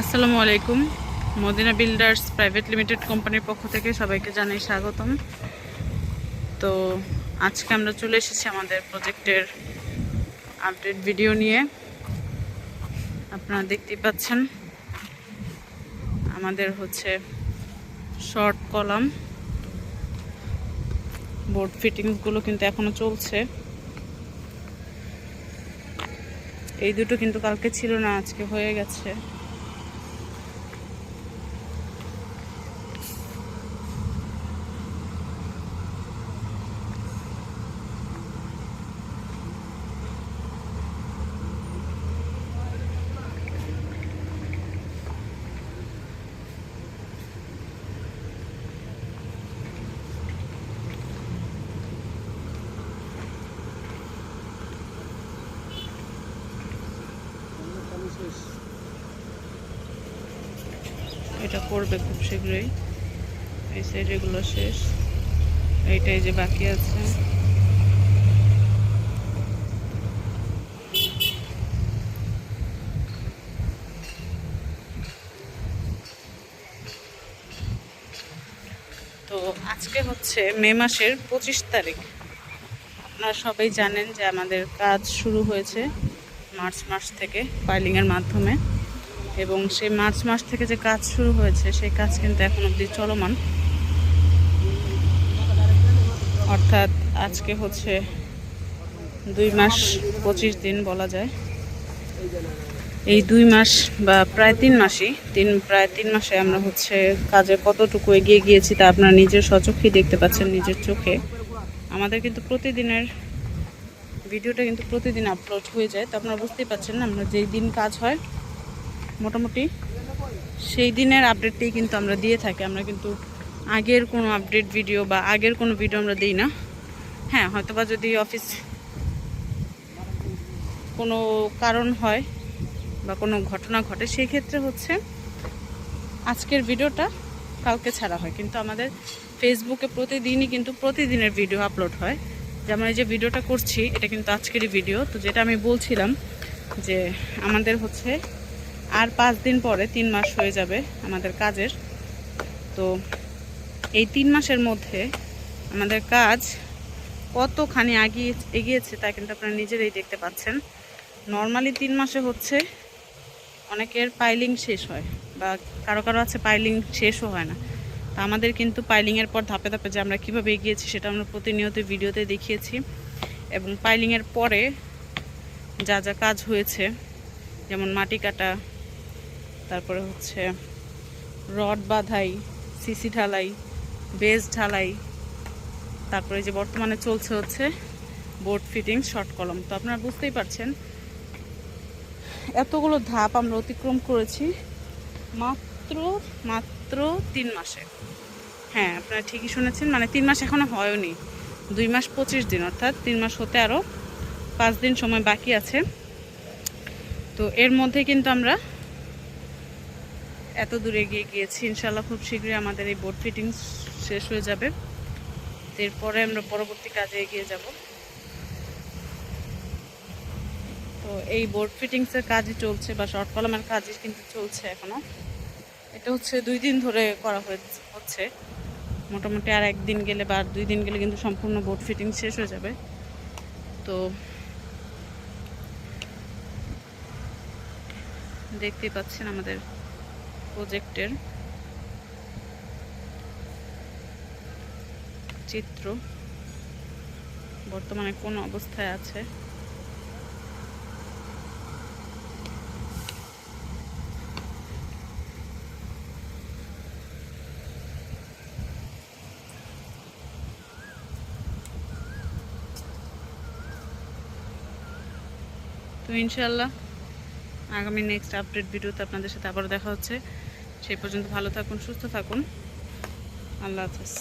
আসসালামু আলাইকুম। Medina builders private limited কোম্পানির পক্ষ থেকে সবাইকে জানাই স্বাগতম। তো আজকে আমরা চলে এসেছি আমাদের প্রজেক্টের আপডেট ভিডিও নিয়ে। আপনারা দেখতেই পাচ্ছেন আমাদের শর্ট কলাম বোর্ড ফিটিংসগুলো কিন্তু এখনো চলছে। এই দুটো কিন্তু কালকে ছিল না, আজকে হয়ে গেছে। এটা করবে খুব শীঘ্রই। এই সাইড এগুলো শেষ, এইটাই যে বাকি আছে। তো আজকে মে মাসের 25 তারিখ। আপনারা সবাই জানেন যে আমাদের কাজ শুরু হয়েছে মার্চ মাস থেকে পাইলিংয়ের মাধ্যমে, এবং সেই মার্চ মাস থেকে যে কাজ শুরু হয়েছে সেই কাজ কিন্তু এখন অবধি চলমান। অর্থাৎ আজকে 2 মাস 25 দিন বলা যায়। এই 2 মাস বা প্রায় 3 মাসই প্রায় 3 মাসে আমরা কাজে কতটুকু এগিয়ে গিয়েছি তা আপনারা নিজের স্বচক্ষেই দেখতে পাচ্ছেন, নিজের চোখে। আমাদের কিন্তু প্রতিদিনের ভিডিওটা কিন্তু প্রতিদিন আপলোড হয়ে যায়। তো আপনারা বুঝতেই পারছেন, আমরা যেই দিন কাজ হয় মোটামুটি সেই দিনের আপডেটটাই কিন্তু আমরা দিয়ে থাকি। আমরা কিন্তু আগের কোনো আপডেট ভিডিও বা আগের কোনো ভিডিও আমরা দিই না। হ্যাঁ, হয়তোবা যদি অফিস কোনো কারণ হয় বা কোনো ঘটনা ঘটে, সেই ক্ষেত্রে আজকের ভিডিওটা কালকে ছাড়া হয়। কিন্তু আমাদের ফেসবুকে প্রতিদিনই কিন্তু প্রতিদিনের ভিডিও আপলোড হয়। যেমন এই যে ভিডিওটা করছি, এটা কিন্তু আজকেরই ভিডিও। তো যেটা আমি বলছিলাম যে আমাদের আর 5 দিন পরে 3 মাস হয়ে যাবে আমাদের কাজের। তো এই 3 মাসের মধ্যে আমাদের কাজ কতখানি এগিয়েছে তা কিন্তু আপনারা নিজেরাই দেখতে পাচ্ছেন। নর্মালি 3 মাসে অনেকের পাইলিং শেষ হয়, বা কারো কারো পাইলিং শেষও হয় না। তা আমাদের কিন্তু পাইলিংয়ের পর ধাপে ধাপে যে আমরা কীভাবে এগিয়েছি সেটা আমরা প্রতিনিয়ত ভিডিওতে দেখিয়েছি। এবং পাইলিংয়ের পরে যা যা কাজ হয়েছে, যেমন মাটি কাটা, তারপরে রড বাঁধাই, সিসি ঢালাই, বেস ঢালাই, তারপরে যে বর্তমানে চলছে বোর্ড ফিটিং শর্ট কলম। তো আপনারা বুঝতেই পারছেন এতগুলো ধাপ আমরা অতিক্রম করেছি মাত্র 3 মাসে। হ্যাঁ, আপনারা ঠিকই শুনেছেন, মানে 3 মাস এখনো হয়নি, 2 মাস 25 দিন, অর্থাৎ 3 মাস হতে আরও 5 দিন সময় বাকি আছে। তো এর মধ্যে কিন্তু আমরা এত দূরে এগিয়ে গিয়েছি। ইনশাল্লাহ খুব শীঘ্রই আমাদের এই বোর্ড ফিটিং শেষ হয়ে যাবে। এরপরে আমরা পরবর্তী কাজে এগিয়ে যাব। তো এই বোর্ড ফিটিংসের কাজই চলছে, বা শর্ট কলামের কাজই কিন্তু চলছে এখনো। এটা 2 দিন ধরে করা হচ্ছে। মোটামুটি আর 1 দিন গেলে বা 2 দিন গেলে কিন্তু সম্পূর্ণ বোর্ড ফিটিং শেষ হয়ে যাবে। তো দেখতেই পাচ্ছেন আমাদের প্রজেক্টের চিত্র বর্তমানে কোন অবস্থায় আছে। তো ইনশাল্লাহ আগামী নেক্সট আপডেট ভিডিওতে আপনাদের সাথে আবার দেখা হচ্ছে। সেই পর্যন্ত ভালো থাকুন, সুস্থ থাকুন। আল্লাহ হাফেজ।